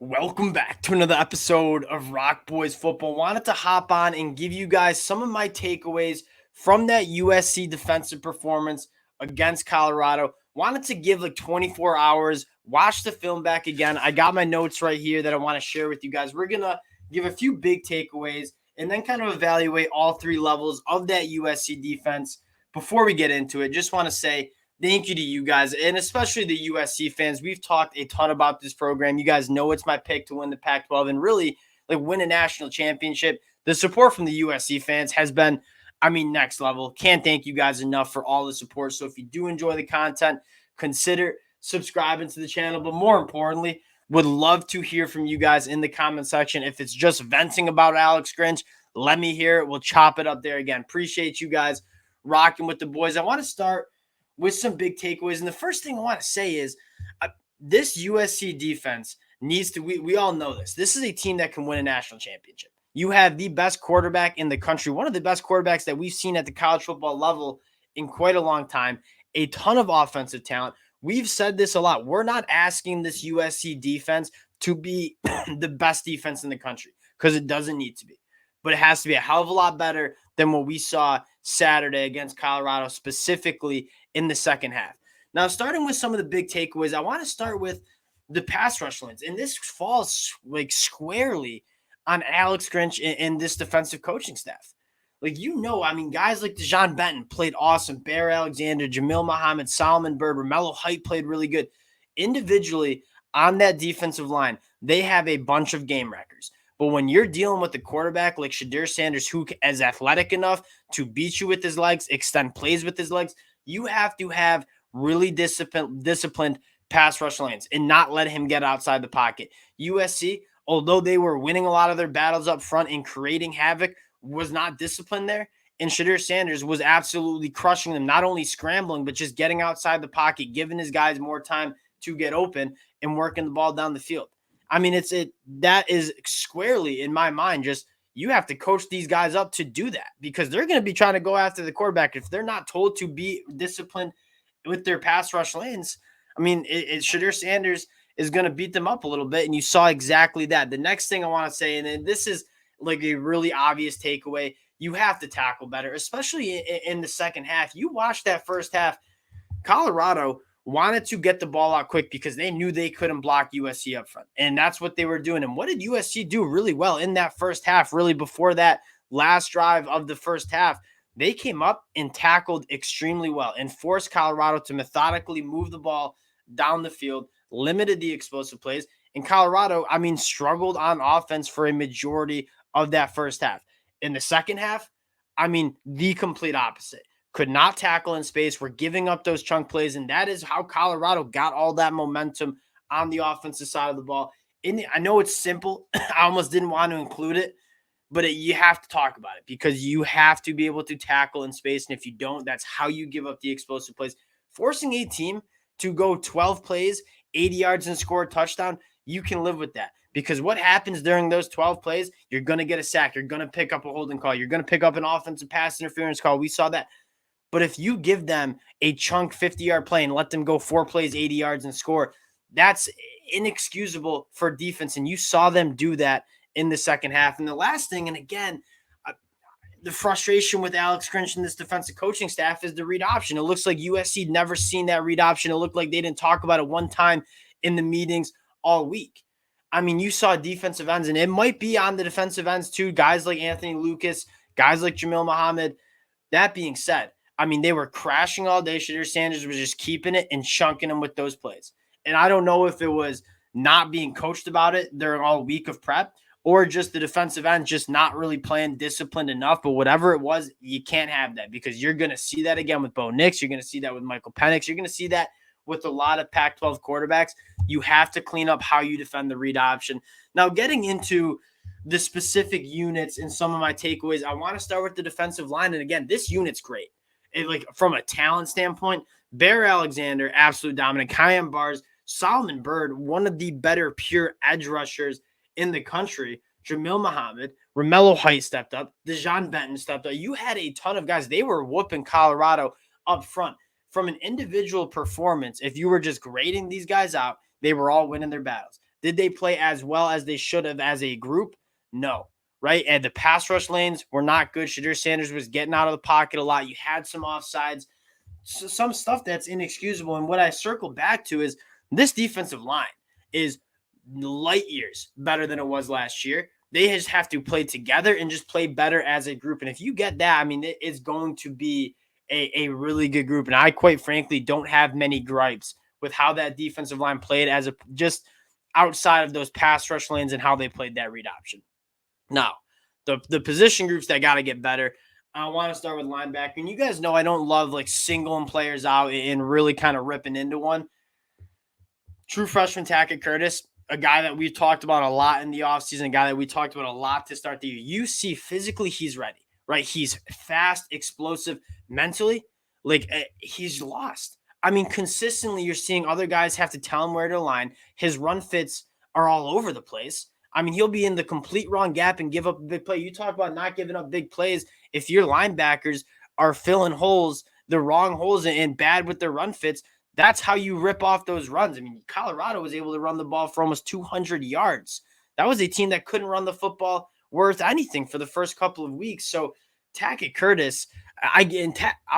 Welcome back to another episode of Rock Boys Football. Wanted to hop on and give you guys some of my takeaways from that USC defensive performance against Colorado. Wanted to give like 24 hours, watch the film back again. I got my notes right here that I want to share with you guys. We're going to give a few big takeaways and then kind of evaluate all three levels of that USC defense. Before we get into it, just want to say thank you to you guys, and especially the USC fans. We've talked a ton about this program. You guys know it's my pick to win the Pac-12 and really like win a national championship. The support from the USC fans has been, next level. Can't thank you guys enough for all the support. So if you do enjoy the content, consider subscribing to the channel. But more importantly, would love to hear from you guys in the comment section. If it's just venting about Alex Grinch, let me hear it. We'll chop it up there again. Appreciate you guys rocking with the boys. I want to start with some big takeaways. And the first thing I want to say is this USC defense needs to, we all know this. This is a team that can win a national championship. You have the best quarterback in the country, one of the best quarterbacks that we've seen at the college football level in quite a long time, a ton of offensive talent. We've said this a lot. We're not asking this USC defense to be the best defense in the country because it doesn't need to be, but it has to be a hell of a lot better than what we saw Saturday against Colorado, specifically in the second half. Now, starting with some of the big takeaways, I want to start with the pass rush lanes, and this falls like squarely on Alex Grinch and this defensive coaching staff. Guys like Dejon Benton played awesome. Bear Alexander, Jamil Muhammad, Solomon Byrd, Romello Height played really good. Individually, on that defensive line, they have a bunch of game wreckers. But when you're dealing with a quarterback like Shedeur Sanders, who is athletic enough to beat you with his legs, extend plays with his legs, you have to have really disciplined pass rush lanes and not let him get outside the pocket. USC, although they were winning a lot of their battles up front and creating havoc, was not disciplined there. And Shedeur Sanders was absolutely crushing them, not only scrambling, but just getting outside the pocket, giving his guys more time to get open and working the ball down the field. That is squarely in my mind, just you have to coach these guys up to do that because they're going to be trying to go after the quarterback. If they're not told to be disciplined with their pass rush lanes, Shedeur Sanders is going to beat them up a little bit. And you saw exactly that. The next thing I want to say, and then this is like a really obvious takeaway, you have to tackle better, especially in the second half. You watch that first half, Colorado wanted to get the ball out quick because they knew they couldn't block USC up front. And that's what they were doing. And what did USC do really well in that first half, really before that last drive of the first half? They came up and tackled extremely well and forced Colorado to methodically move the ball down the field, limited the explosive plays. And Colorado, struggled on offense for a majority of that first half. In the second half, the complete opposite. Could not tackle in space. We're giving up those chunk plays, and that is how Colorado got all that momentum on the offensive side of the ball. I know it's simple. I almost didn't want to include it, but you have to talk about it because you have to be able to tackle in space, and if you don't, that's how you give up the explosive plays. Forcing a team to go 12 plays, 80 yards, and score a touchdown, you can live with that. Because what happens during those 12 plays, you're going to get a sack. You're going to pick up a holding call. You're going to pick up an offensive pass interference call. We saw that. But if you give them a chunk 50-yard play and let them go 4 plays, 80 yards, and score, that's inexcusable for defense. And you saw them do that in the second half. And the last thing, and again, the frustration with Alex Grinch and this defensive coaching staff is the read option. It looks like USC never seen that read option. It looked like they didn't talk about it one time in the meetings all week. You saw defensive ends, and it might be on the defensive ends too, guys like Anthony Lucas, guys like Jamil Muhammad. That being said, they were crashing all day. Shedeur Sanders was just keeping it and chunking them with those plays. And I don't know if it was not being coached about it during all week of prep or just the defensive end just not really playing disciplined enough. But whatever it was, you can't have that because you're going to see that again with Bo Nix. You're going to see that with Michael Penix. You're going to see that with a lot of Pac-12 quarterbacks. You have to clean up how you defend the read option. Now, getting into the specific units and some of my takeaways, I want to start with the defensive line. And again, this unit's great. From a talent standpoint, Bear Alexander, absolute dominant. Kyan Bars, Solomon Byrd, one of the better pure edge rushers in the country. Jamil Muhammad, Romello Height stepped up. Dejon Benton stepped up. You had a ton of guys. They were whooping Colorado up front. From an individual performance, if you were just grading these guys out, they were all winning their battles. Did they play as well as they should have as a group? No. Right? And the pass rush lanes were not good. Shadir Sanders was getting out of the pocket a lot. You had some offsides, some stuff that's inexcusable. And what I circle back to is this defensive line is light years better than it was last year. They just have to play together and just play better as a group. And if you get that, I mean, it's going to be a really good group. And I quite frankly don't have many gripes with how that defensive line played as a just outside of those pass rush lanes and how they played that read option. Now, the position groups that got to get better. I want to start with linebacker. And you guys know I don't love like singling players out and really kind of ripping into one. True freshman Tackett Curtis, a guy that we've talked about a lot in the offseason, a guy that we talked about a lot to start the year. You see physically he's ready, right? He's fast, explosive, mentally, like he's lost. I mean, consistently you're seeing other guys have to tell him where to line. His run fits are all over the place. I mean, he'll be in the complete wrong gap and give up a big play. You talk about not giving up big plays. If your linebackers are filling holes, the wrong holes and bad with their run fits, that's how you rip off those runs. I mean, Colorado was able to run the ball for almost 200 yards. That was a team that couldn't run the football worth anything for the first couple of weeks. So Tackett Curtis, I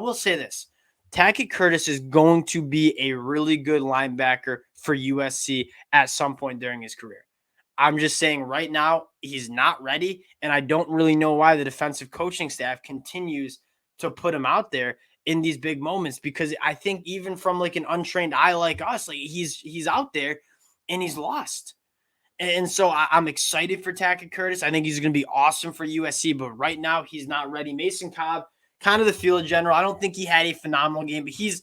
will say this. Tackett Curtis is going to be a really good linebacker for USC at some point during his career. I'm just saying right now, he's not ready, and I don't really know why the defensive coaching staff continues to put him out there in these big moments, because I think even from like an untrained eye like us, like he's out there and he's lost. And so I'm excited for Tackett Curtis. I think he's going to be awesome for USC, but right now he's not ready. Mason Cobb, kind of the field general. I don't think he had a phenomenal game, but he's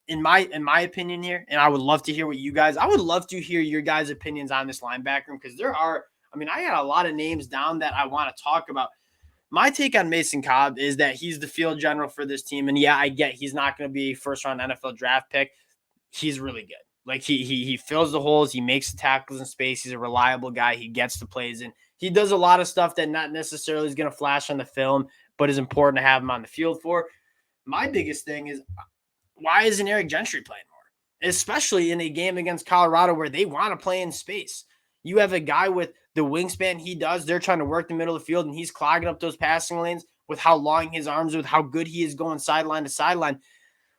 in my opinion here, and I would love to hear what you guys. I would love to hear your guys' opinions on this linebacker, because there are. I mean, I got a lot of names down that I want to talk about. My take on Mason Cobb is that he's the field general for this team. And yeah, I get he's not going to be a first-round NFL draft pick. He's really good. Like he fills the holes. He makes the tackles in space. He's a reliable guy. He gets the plays in. He does a lot of stuff that not necessarily is going to flash on the film, but is important to have him on the field for. My biggest thing is, why isn't Eric Gentry playing more? Especially in a game against Colorado where they want to play in space. You have a guy with the wingspan he does. They're trying to work the middle of the field, and he's clogging up those passing lanes with how long his arms are, with how good he is going sideline to sideline.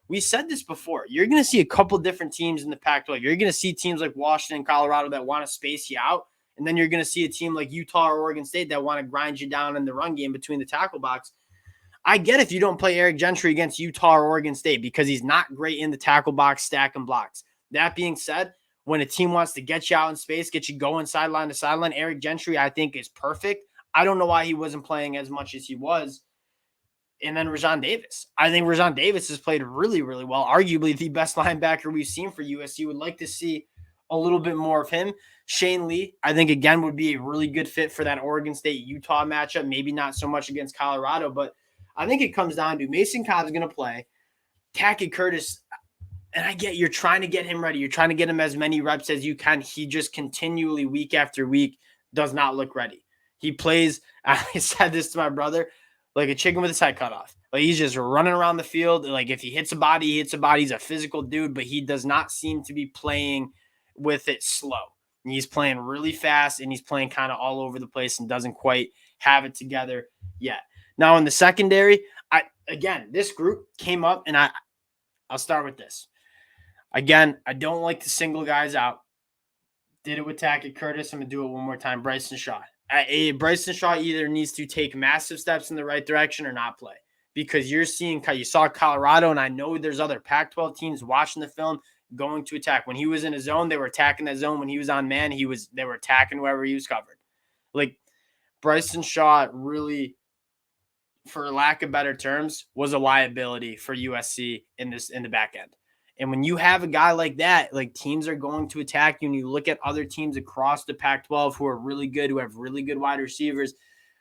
We said this before. You're going to see a couple different teams in the Pac-12. You're going to see teams like Washington and Colorado that want to space you out, and then you're going to see a team like Utah or Oregon State that want to grind you down in the run game between the tackle box. I get if you don't play Eric Gentry against Utah or Oregon State because he's not great in the tackle box stacking blocks. That being said, when a team wants to get you out in space, get you going sideline to sideline, Eric Gentry, I think, is perfect. I don't know why he wasn't playing as much as he was. And then Rajon Davis. I think Rajon Davis has played really, really well. Arguably the best linebacker we've seen for USC. Would like to see a little bit more of him. Shane Lee, I think, again, would be a really good fit for that Oregon State-Utah matchup. Maybe not so much against Colorado, but I think it comes down to Mason Cobb is going to play. Tackett Curtis, and I get you're trying to get him ready. You're trying to get him as many reps as you can. He just continually, week after week, does not look ready. He plays, I said this to my brother, like a chicken with his head cut off. Like he's just running around the field. Like if he hits a body, he hits a body. He's a physical dude, but he does not seem to be playing with it slow. And he's playing really fast, and he's playing kind of all over the place and doesn't quite have it together yet. Now in the secondary, this group came up, and I'll start with this. Again, I don't like to single guys out. Did it with Tackett Curtis. I'm going to do it one more time. Bryson Shaw. Bryson Shaw either needs to take massive steps in the right direction or not play, because you saw Colorado, and I know there's other Pac-12 teams watching the film going to attack. When he was in a zone, they were attacking that zone. When he was on man, they were attacking wherever he was covered. Like Bryson Shaw really, for lack of better terms, was a liability for USC in the back end. And when you have a guy like that, like teams are going to attack you, and you look at other teams across the Pac-12 who are really good, who have really good wide receivers.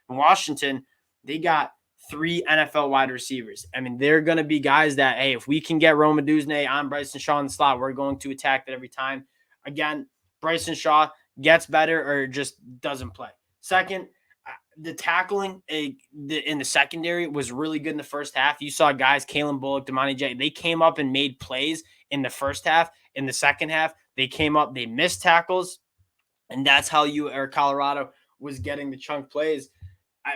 In Washington, they got 3 NFL wide receivers. I mean, they're going to be guys that, hey, if we can get Roma Duzne on Bryson Shaw in the slot, we're going to attack that every time. Again, Bryson Shaw gets better or just doesn't play. Second, the tackling in the secondary was really good in the first half. You saw guys, Kalen Bullock, Damani J, they came up and made plays in the first half. In the second half, They came up, they missed tackles, and that's how Colorado was getting the chunk plays.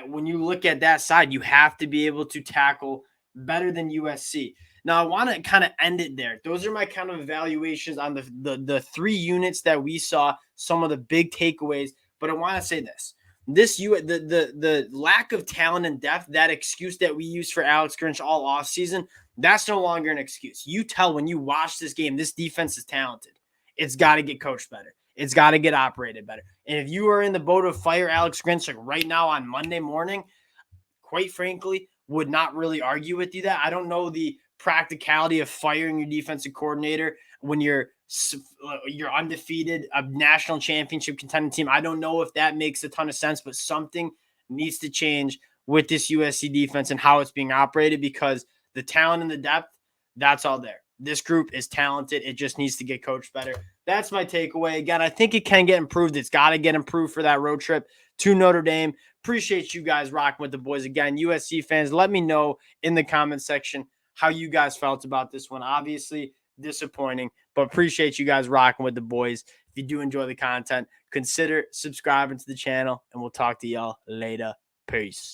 When you look at that side, you have to be able to tackle better than USC. Now, I want to kind of end it there. Those are my kind of evaluations on the 3 units that we saw, some of the big takeaways. But I want to say this. The lack of talent and depth, that excuse that we used for Alex Grinch all offseason, that's no longer an excuse. You tell when you watch this game, this defense is talented. It's got to get coached better. It's got to get operated better. And if you are in the boat of fire Alex Grinch like right now on Monday morning, quite frankly, would not really argue with you that. I don't know the practicality of firing your defensive coordinator when you're undefeated, a national championship contending team. I don't know if that makes a ton of sense, but something needs to change with this USC defense and how it's being operated, because the talent and the depth, that's all there. This group is talented. It just needs to get coached better. That's my takeaway. Again, I think it can get improved. It's got to get improved for that road trip to Notre Dame. Appreciate you guys rocking with the boys. Again, USC fans, let me know in the comment section how you guys felt about this one. Obviously, disappointing, but appreciate you guys rocking with the boys. If you do enjoy the content, consider subscribing to the channel, and we'll talk to y'all later. Peace.